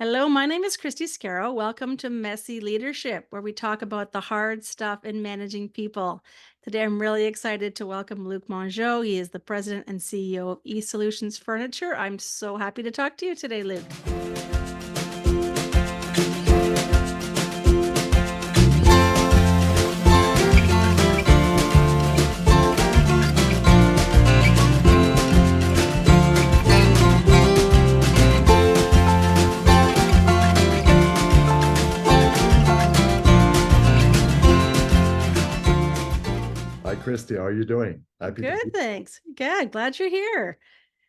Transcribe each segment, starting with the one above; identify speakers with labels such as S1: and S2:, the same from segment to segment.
S1: Hello, my name is Christy Scarrow. Welcome to Messy Leadership, where we talk about the hard stuff in managing people. Today, I'm really excited to welcome Luc Mongeau. He is the president and CEO of eSolutions Furniture. I'm so happy to talk to you today, Luc.
S2: Hi, Christy. How are you doing? Happy to
S1: Good,
S2: be.
S1: thanks. Good, glad you're here.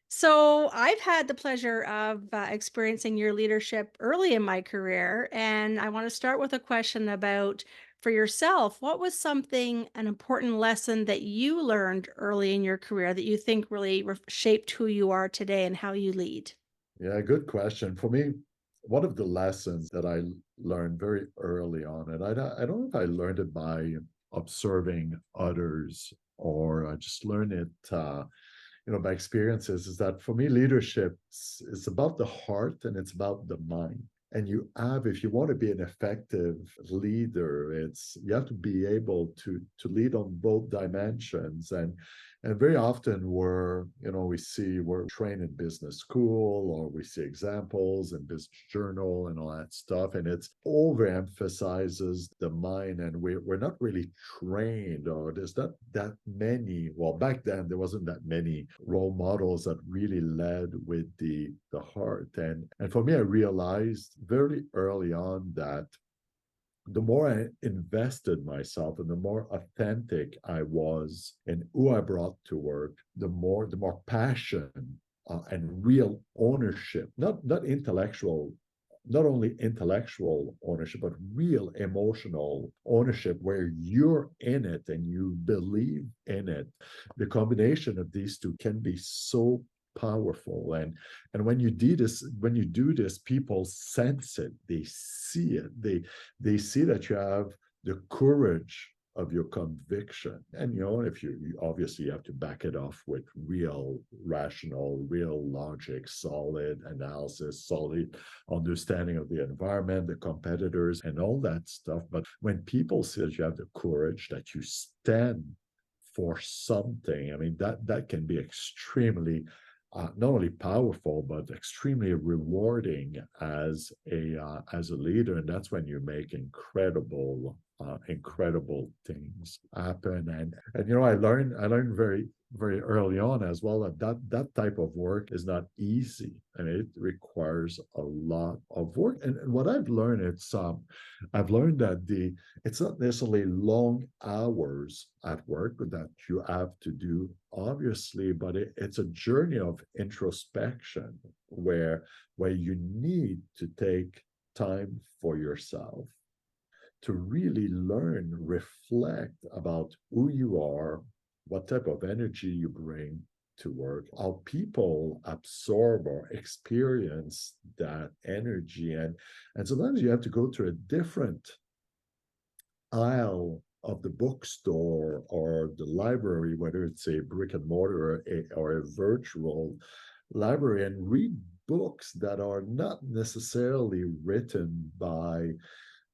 S1: So, I've had the pleasure of experiencing your leadership early in my career, and I want to start with a question about for yourself, what was an important lesson that you learned early in your career that you think really shaped who you are today and how you lead?
S2: Yeah, good question. For me, one of the lessons that I learned very early on, and I don't know if I learned it by observing others or I just learned it, by experiences, is that for me, leadership is about the heart and it's about the mind. And if you want to be an effective leader, you have to be able to lead on both dimensions. And very often we're trained in business school or we see examples in business journal and all that stuff, and it's overemphasizes the mind, and we're not really trained, or there's not that many. Well, back then there wasn't that many role models that really led with the heart. And for me, I realized very early on that the more I invested myself and the more authentic I was in who I brought to work, the more passion and real ownership, not intellectual, not only intellectual ownership, but real emotional ownership where you're in it and you believe in it. The combination of these two can be so powerful. And when you do this, people sense it, they see it, they see that you have the courage of your conviction. And if you obviously have to back it off with real rational, real logic, solid analysis, solid understanding of the environment, the competitors, and all that stuff. But when people see that you have the courage, that you stand for something, I mean, that can be extremely not only powerful but extremely rewarding as a leader. And that's when you make incredible things happen. And I learned very early on as well that type of work is not easy, and it requires a lot of work. And what I've learned that it's not necessarily long hours at work that you have to do, obviously, but it's a journey of introspection where you need to take time for yourself to really learn, reflect about who you are, what type of energy you bring to work, how people absorb or experience that energy. And sometimes you have to go to a different aisle of the bookstore or the library, whether it's a brick and mortar or a virtual library, and read books that are not necessarily written by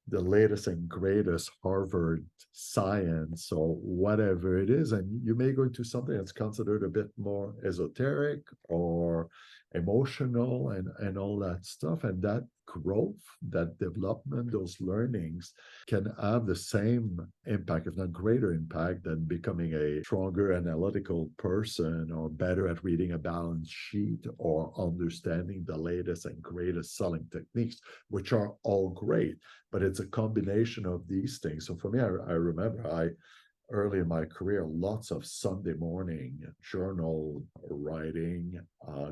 S2: the latest and greatest Harvard science or whatever it is. And you may go into something that's considered a bit more esoteric or emotional and all that stuff. And that growth, that development, those learnings can have the same impact, if not greater impact, than becoming a stronger analytical person or better at reading a balance sheet or understanding the latest and greatest selling techniques, which are all great. But it's a combination of these things. So for me, I remember early in my career, lots of Sunday morning journal writing,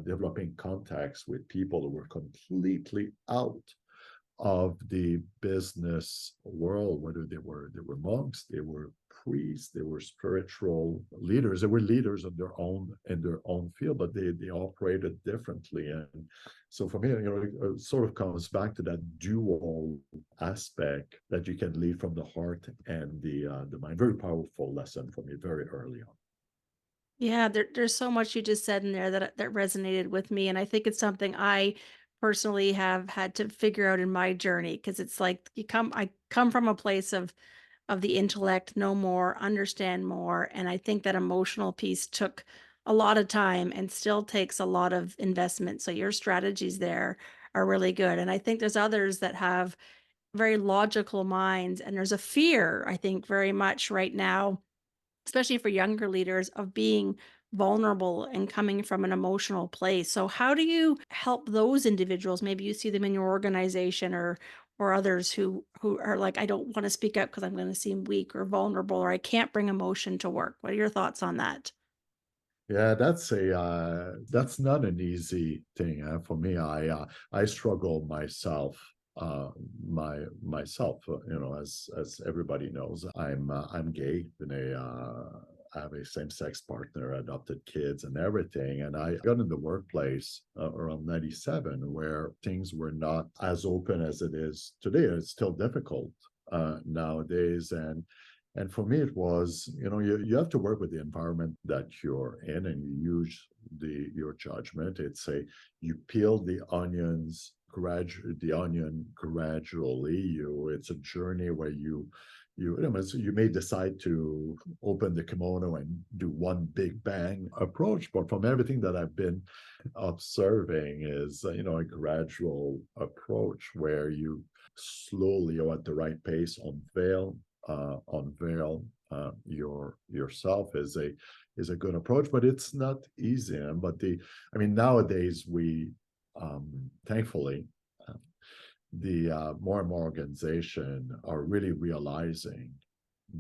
S2: developing contacts with people who were completely out of the business world, whether they were monks, they were priests, they were spiritual leaders, they were leaders of their own field, but they operated differently. And so for me, it sort of comes back to that dual aspect that you can lead from the heart and the mind. Very powerful lesson for me very early on.
S1: Yeah, there's so much you just said in there that resonated with me, and I think it's something I personally have had to figure out in my journey, because it's like I come from a place of the intellect, know more, understand more. And I think that emotional piece took a lot of time and still takes a lot of investment. So your strategies there are really good. And I think there's others that have very logical minds. And there's a fear, I think, very much right now, especially for younger leaders, of being vulnerable and coming from an emotional place. So how do you help those individuals? Maybe you see them in your organization, or others who are like, I don't want to speak up because I'm going to seem weak or vulnerable, or I can't bring emotion to work. What are your thoughts on that?
S2: Yeah, that's not an easy thing. For me, I struggle myself. Myself, as everybody knows, I'm gay. I have a same-sex partner, adopted kids, and everything. And I got in the workplace around '97, where things were not as open as it is today. It's still difficult nowadays, and for me, it was, you have to work with the environment that you're in, and you use your judgment. It's a you peel the onion gradually. It's a journey where so you may decide to open the kimono and do one big bang approach, but from everything that I've been observing is, a gradual approach where you slowly, or at the right pace, unveil yourself is a good approach, but it's not easy. But nowadays we, thankfully, uh, the more and more organization are really realizing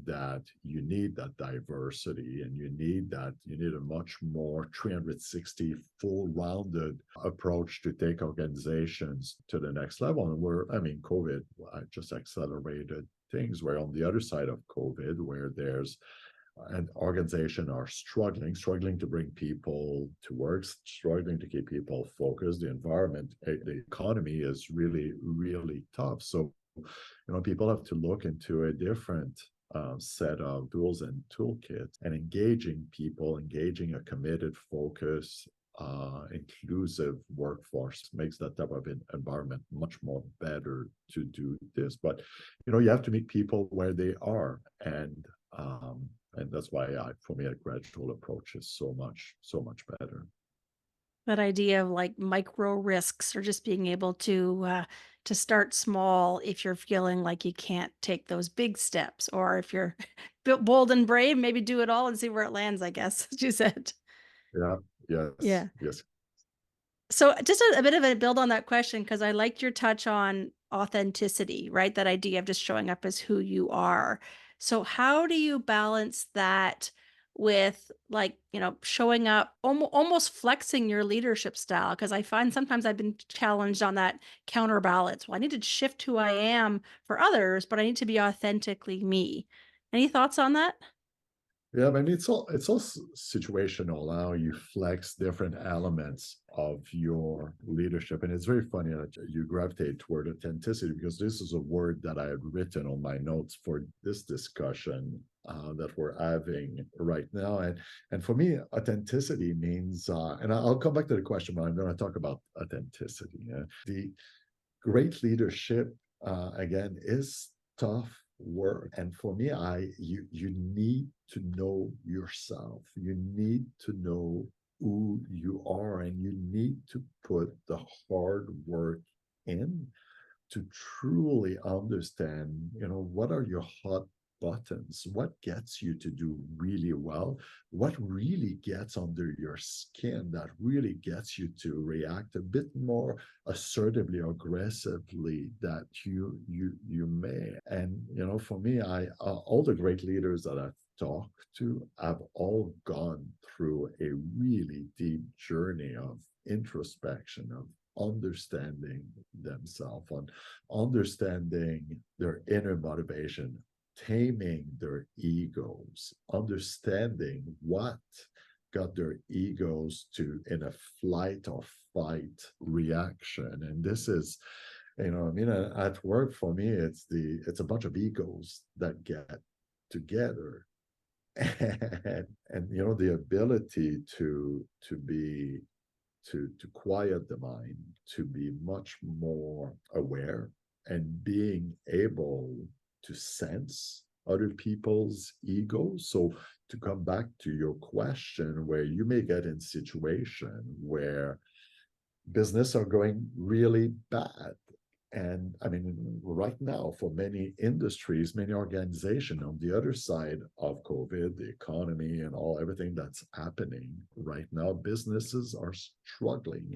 S2: that you need that diversity, and you need a much more 360 full rounded approach to take organizations to the next level. And COVID just accelerated things, where on the other side of COVID, where there's an organization are struggling to bring people to work, struggling to keep people focused. The environment, the economy is really, really tough. So, people have to look into a different set of tools and toolkits, and engaging people, engaging a committed, focused, inclusive workforce makes that type of environment much more better to do this. But you have to meet people where they are, and that's why, for me, a gradual approach is so much better.
S1: That idea of like micro risks, or just being able to start small if you're feeling like you can't take those big steps, or if you're bold and brave, maybe do it all and see where it lands, I guess, as you said.
S2: Yeah. Yes.
S1: Yeah.
S2: Yes.
S1: So just a bit of a build on that question, because I liked your touch on authenticity, right? That idea of just showing up as who you are. So how do you balance that with, like, showing up, almost flexing your leadership style? Because I find sometimes I've been challenged on that counterbalance. Well, I need to shift who I am for others, but I need to be authentically me. Any thoughts on that?
S2: Yeah, it's all situational. How you flex different elements of your leadership, and it's very funny that you gravitate toward authenticity, because this is a word that I had written on my notes for this discussion that we're having right now. And for me, authenticity means, and I'll come back to the question, but I'm going to talk about authenticity. The great leadership, again, is tough work. And for me, you need to know yourself. You need to know who you are, and you need to put the hard work in to truly understand, what are your hot buttons, what gets you to do really well, what really gets under your skin, that really gets you to react a bit more assertively, aggressively, that you may. And for me, I all the great leaders that I've talked to have all gone through a really deep journey of introspection, of understanding themselves, on understanding their inner motivation, taming their egos, understanding what got their egos to in a flight or fight reaction. And this is, at work, for me, it's a bunch of egos that get together. And the ability to be to quiet the mind, to be much more aware, and being able to sense other people's egos. So to come back to your question, where you may get in situation where business are going really bad. And I mean, right now, for many industries, many organizations on the other side of COVID, the economy and all everything that's happening right now, businesses are struggling.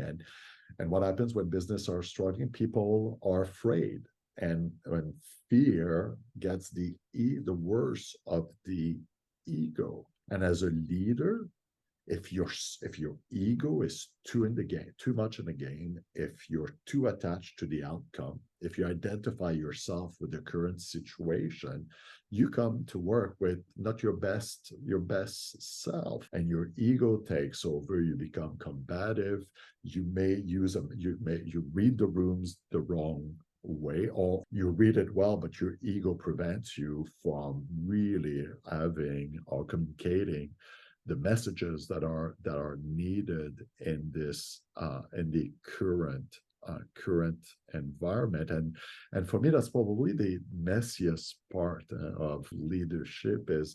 S2: And what happens when business are struggling? People are afraid. And when fear gets the worst of the ego. And as a leader, if your ego is too in the game, too much in the game, if you're too attached to the outcome, if you identify yourself with the current situation, you come to work with not your best self, and your ego takes over. You become combative. You may use them. You read the rooms the wrong way, or you read it well, but your ego prevents you from really having or communicating the messages that are needed in this in the current environment. And for me, that's probably the messiest part of leadership, is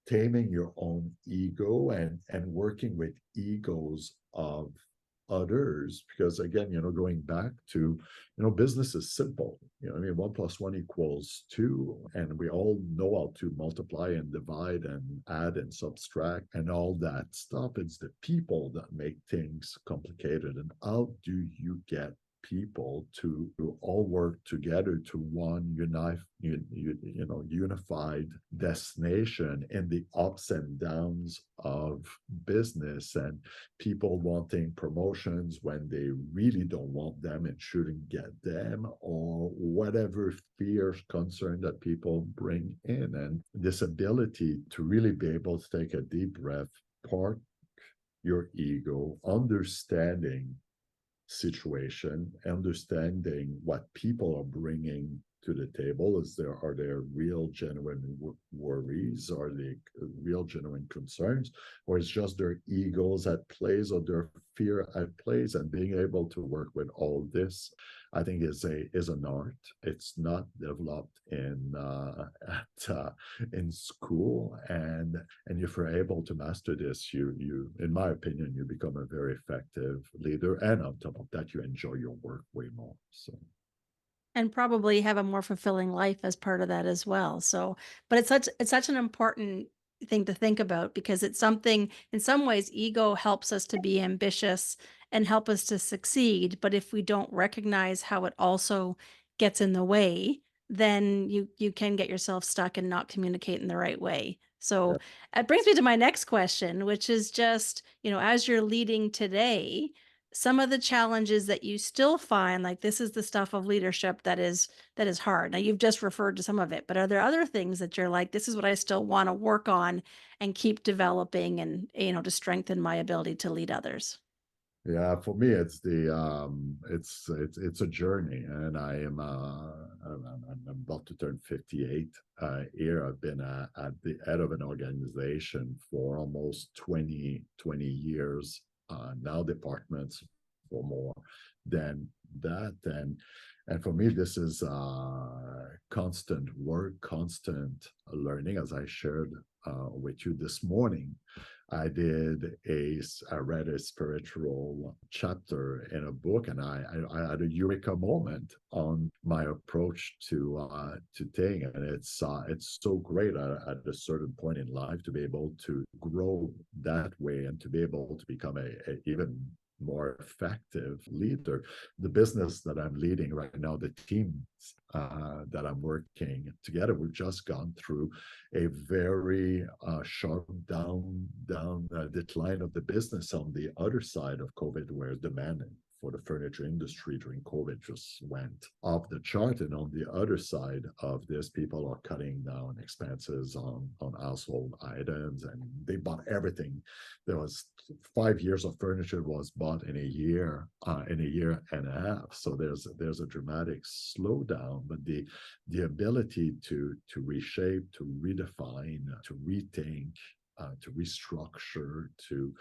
S2: taming your own ego and working with egos of others. Because again, going back to, business is simple. I mean, 1 + 1 = 2, and we all know how to multiply and divide and add and subtract and all that stuff. It's the people that make things complicated. And how do you get people to all work together to one unified destination in the ups and downs of business, and people wanting promotions when they really don't want them and shouldn't get them, or whatever fears, concern that people bring in. And this ability to really be able to take a deep breath, park your ego, understanding situation, understanding what people are bringing to the table. Are there real genuine worries? Are they real genuine concerns? Or it's just their egos at plays, or their fear at plays? And being able to work with all this, I think, is an art. It's not developed in school. And if you're able to master this, you in my opinion, you become a very effective leader. And on top of that, you enjoy your work way more. So
S1: And probably have a more fulfilling life as part of that as well. So, but it's such an important thing to think about, because it's something, in some ways, ego helps us to be ambitious and help us to succeed. But if we don't recognize how it also gets in the way, then you can get yourself stuck and not communicate in the right way.
S2: yeah,
S1: So it brings me to my next question, which is just, as you're leading today, some of the challenges that you still find, like, this is the stuff of leadership that is hard. Now, you've just referred to some of it, but are there other things that you're like, this is what I still want to work on and keep developing, and to strengthen my ability to lead others?
S2: yeah. For me, it's a journey, and I'm about to turn 58 here. I've been at the head of an organization for almost 20 years, now departments for more than that. And for me, this is constant work, constant learning. As I shared with you this morning, I read a spiritual chapter in a book, and I had a eureka moment on my approach to Tame. And it's so great at a certain point in life to be able to grow that way, and to be able to become a even more effective leader. The business that I'm leading right now, the teams that I'm working together, we've just gone through a very sharp decline of the business on the other side of COVID, where demand for the furniture industry during COVID just went off the chart. And on the other side of this, people are cutting down expenses on household items, and they bought everything. There was 5 years of furniture was bought in a year and a half. So there's a dramatic slowdown, but the ability to reshape, to redefine, to rethink to restructure, to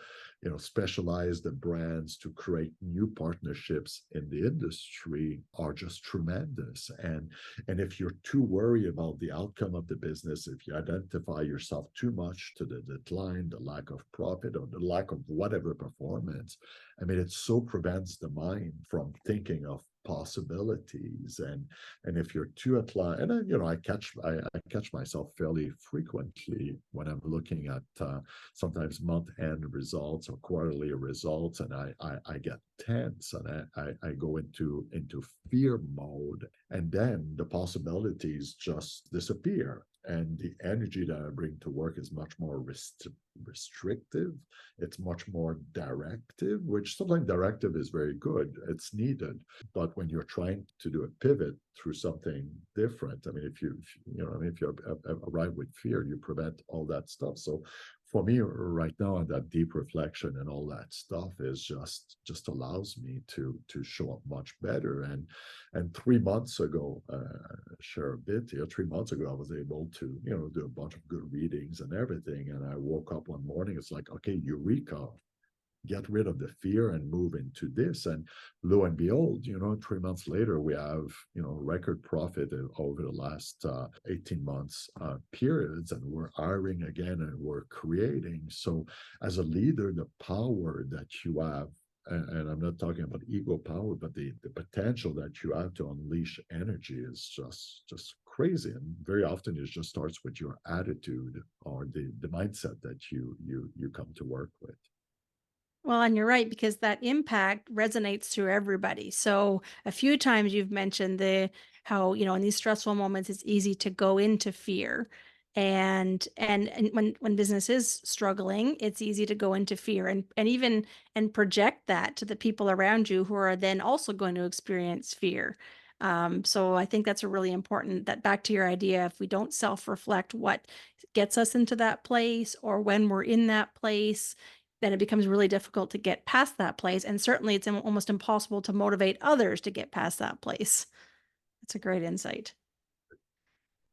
S2: specialize the brands, to create new partnerships in the industry are just tremendous. And if you're too worried about the outcome of the business, if you identify yourself too much to the decline, the lack of profit, or the lack of whatever performance, I mean, it so prevents the mind from thinking of possibilities. And if you're too inclined, and then, I catch myself fairly frequently when I'm looking at sometimes month-end results or quarterly results, and I get tense, and I go into fear mode, and then the possibilities just disappear, and the energy that I bring to work is much more restrictive. It's much more directive, which sometimes directive is very good. It's needed. But when you're trying to do a pivot through something different, I mean, if you arrive with fear, you prevent all that stuff. So for me right now, that deep reflection and all that stuff is just allows me to show up much better. And 3 months ago, share a bit here. 3 months ago, I was able to do a bunch of good readings and everything. And I woke up one morning, it's like, okay, eureka, get rid of the fear and move into this. And lo and behold, 3 months later, we have record profit over the last 18 months periods, and we're hiring again, and we're creating. So as a leader, the power that you have, and I'm not talking about ego power, but the potential that you have to unleash energy is just crazy. And very often it just starts with your attitude or the mindset that you come to work with.
S1: Well, and you're right, because that impact resonates through everybody. So a few times you've mentioned how, in these stressful moments, it's easy to go into fear. And when business is struggling, it's easy to go into fear and even and project that to the people around you who are then also going to experience fear. So I think that's a really important, that back to your idea, if we don't self-reflect what gets us into that place or when we're in that place, then it becomes really difficult to get past that place. And certainly it's almost impossible to motivate others to get past that place. That's a great insight.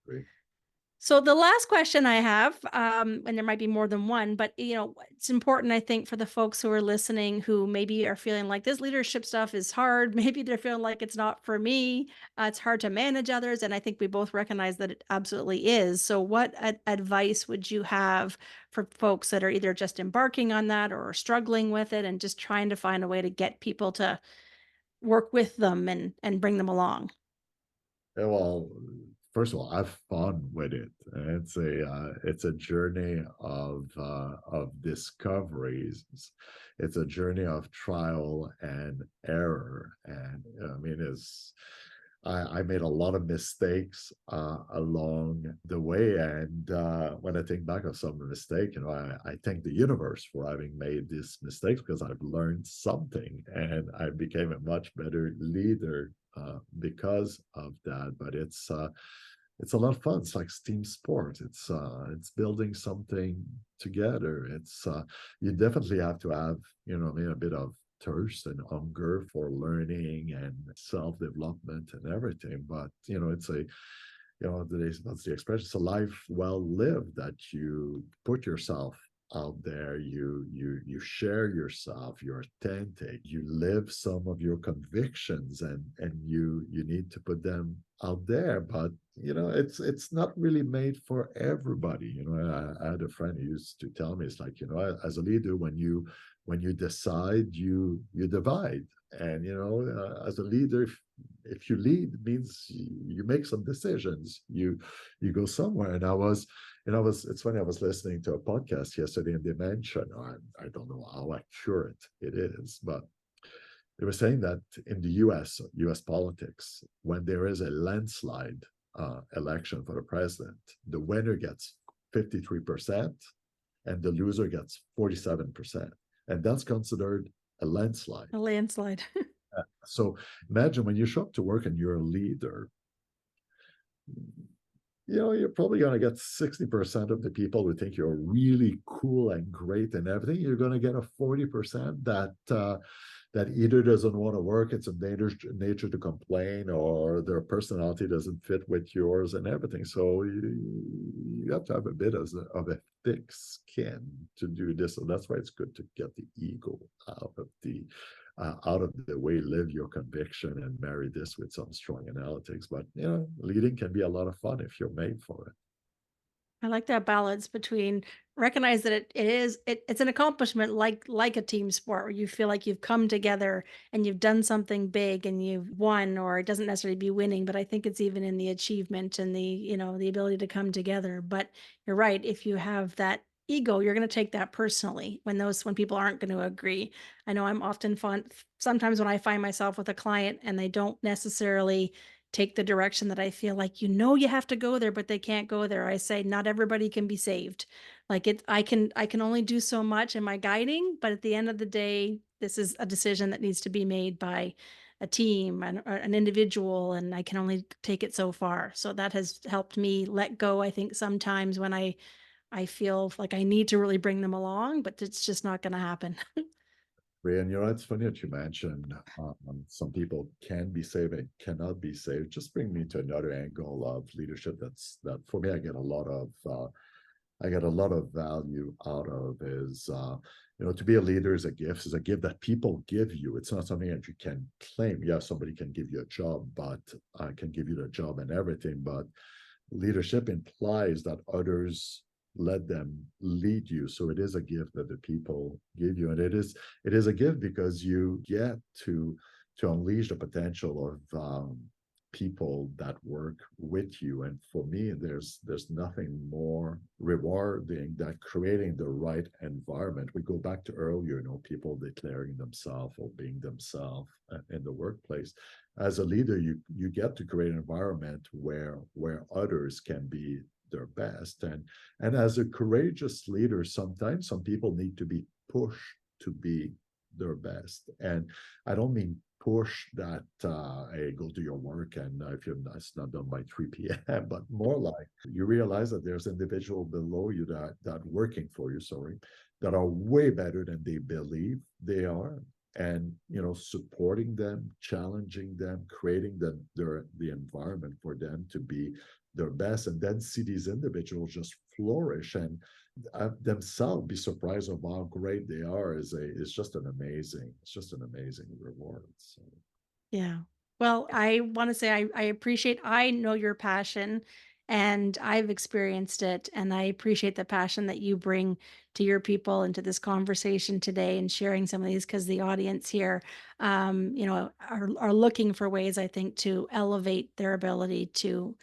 S2: Great.
S1: So the last question I have, and there might be more than one, but it's important, I think, for the folks who are listening who maybe are feeling like this leadership stuff is hard. Maybe they're feeling like it's not for me. It's hard to manage others, and I think we both recognize that it absolutely is. So, what advice would you have for folks that are either just embarking on that or struggling with it, and just trying to find a way to get people to work with them and bring them along?
S2: Yeah, well, first of all, have fun with it. It's a journey of discoveries. It's a journey of trial and error. And I mean, I made a lot of mistakes along the way. And when I think back of some of the mistakes, I thank the universe for having made these mistakes, because I've learned something and I became a much better leader because of that. But it's a lot of fun. It's like team sport. It's building something together. It's you definitely have to have a bit of thirst and hunger for learning and self-development and everything. But it's that's the expression. It's a life well lived, that you put yourself out there, you share yourself, you're authentic, you live some of your convictions, and you need to put them out there. But it's not really made for everybody. I had a friend who used to tell me, it's like, as a leader, when you decide, you divide. And as a leader, if you lead, means you make some decisions, you go somewhere. And it's funny, I was listening to a podcast yesterday, and they mentioned, I don't know how accurate it is, but they were saying that in the US politics, when there is a landslide election for the president, the winner gets 53% and the loser gets 47%. And that's considered a landslide.
S1: A landslide.
S2: So imagine when you show up to work and you're a leader, you're probably going to get 60% of the people who think you're really cool and great and everything. You're going to get a 40% that that either doesn't want to work, it's a nature to complain, or their personality doesn't fit with yours and everything. So you have to have a bit of a thick skin to do this. So that's why it's good to get the ego out of the way, live your conviction, and marry this with some strong analytics. But leading can be a lot of fun if you're made for it.
S1: I like that balance between recognize that it's an accomplishment like a team sport where you feel like you've come together and you've done something big and you've won, or it doesn't necessarily be winning, but I think it's even in the achievement and the ability to come together. But you're right, if you have that ego, you're going to take that personally when people aren't going to agree. I know I'm often fun sometimes when I find myself with a client and they don't necessarily take the direction that I feel like, you have to go there, but they can't go there. I say, not everybody can be saved. Like I can only do so much in my guiding, but at the end of the day, this is a decision that needs to be made by a team and or an individual, and I can only take it so far. So that has helped me let go. I think sometimes when I feel like I need to really bring them along, but it's just not going to happen.
S2: And it's funny that you mentioned some people can be saved and cannot be saved. Just bring me to another angle of leadership. That for me, I get a lot of value out of is to be a leader is a gift. Is a gift that people give you. It's not something that you can claim. Yeah, somebody can give you a job, but I can give you the job and everything. But leadership implies that others let them lead you. So it is a gift that the people give you, and it is a gift because you get to unleash the potential of people that work with you. And for me, there's nothing more rewarding than creating the right environment. We go back to earlier, people declaring themselves or being themselves in the workplace. As a leader, you get to create an environment where others can be their best. And as a courageous leader, sometimes some people need to be pushed to be their best. And I don't mean push that hey, go do your work, and if you're it's not done by 3 p.m., but more like you realize that there's individual below you that working for you, sorry, that are way better than they believe they are. And supporting them, challenging them, creating the environment for them to be their best, and then see these individuals just flourish and themselves be surprised of how great they are is just an amazing reward. So
S1: Yeah. Well, I want to say I know your passion and I've experienced it. And I appreciate the passion that you bring to your people and to this conversation today and sharing some of these because the audience here, are looking for ways, I think, to elevate their ability to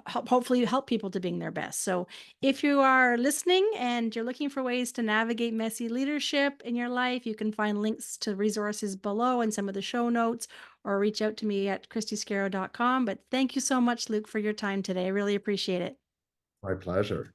S1: hopefully help people to being their best. So if you are listening and you're looking for ways to navigate messy leadership in your life, you can find links to resources below and some of the show notes or reach out to me at christyscarrow.com. But thank you so much, Luc, for your time today. I really appreciate it.
S2: my pleasure.